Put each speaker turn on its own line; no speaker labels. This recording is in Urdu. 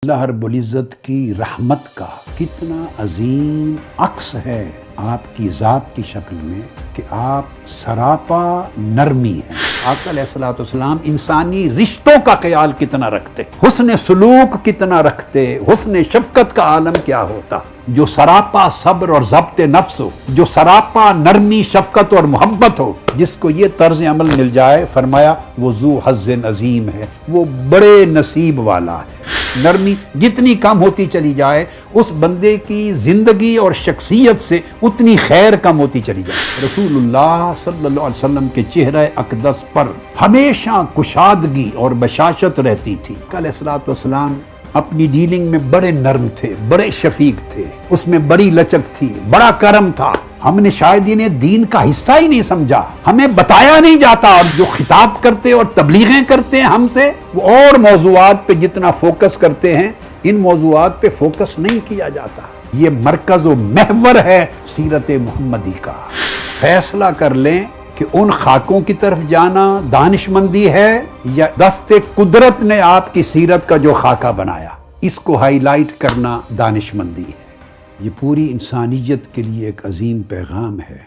اللہ رب العزت کی رحمت کا کتنا عظیم عکس ہے آپ کی ذات کی شکل میں کہ آپ سراپا نرمی ہیں۔ آقا علیہ الصلوۃ والسلام انسانی رشتوں کا خیال کتنا رکھتے، حسن سلوک کتنا رکھتے، حسن شفقت کا عالم کیا ہوتا، جو سراپا صبر اور ضبط نفس ہو، جو سراپا نرمی شفقت اور محبت ہو، جس کو یہ طرز عمل مل جائے، فرمایا وہ ذو حظ عظیم ہے، وہ بڑے نصیب والا ہے۔ نرمی جتنی کم ہوتی چلی جائے اس بندے کی زندگی اور شخصیت سے اتنی خیر کم ہوتی چلی جائے۔ رسول اللہ صلی اللہ علیہ وسلم کے چہرہ اقدس پر ہمیشہ کشادگی اور بشاشت رہتی تھی۔ علیہ الصلوۃ والسلام اپنی ڈیلنگ میں بڑے نرم تھے، بڑے شفیق تھے، اس میں بڑی لچک تھی، بڑا کرم تھا۔ ہم نے شاید انہیں دین کا حصہ ہی نہیں سمجھا، ہمیں بتایا نہیں جاتا، اور جو خطاب کرتے اور تبلیغیں کرتے ہیں ہم سے، وہ اور موضوعات پہ جتنا فوکس کرتے ہیں ان موضوعات پہ فوکس نہیں کیا جاتا۔ یہ مرکز و محور ہے سیرت محمدی کا۔ فیصلہ کر لیں کہ ان خاکوں کی طرف جانا دانش مندی ہے یا دست قدرت نے آپ کی سیرت کا جو خاکہ بنایا اس کو ہائی لائٹ کرنا دانش مندی ہے۔ یہ پوری انسانیت کے لیے ایک عظیم پیغام ہے۔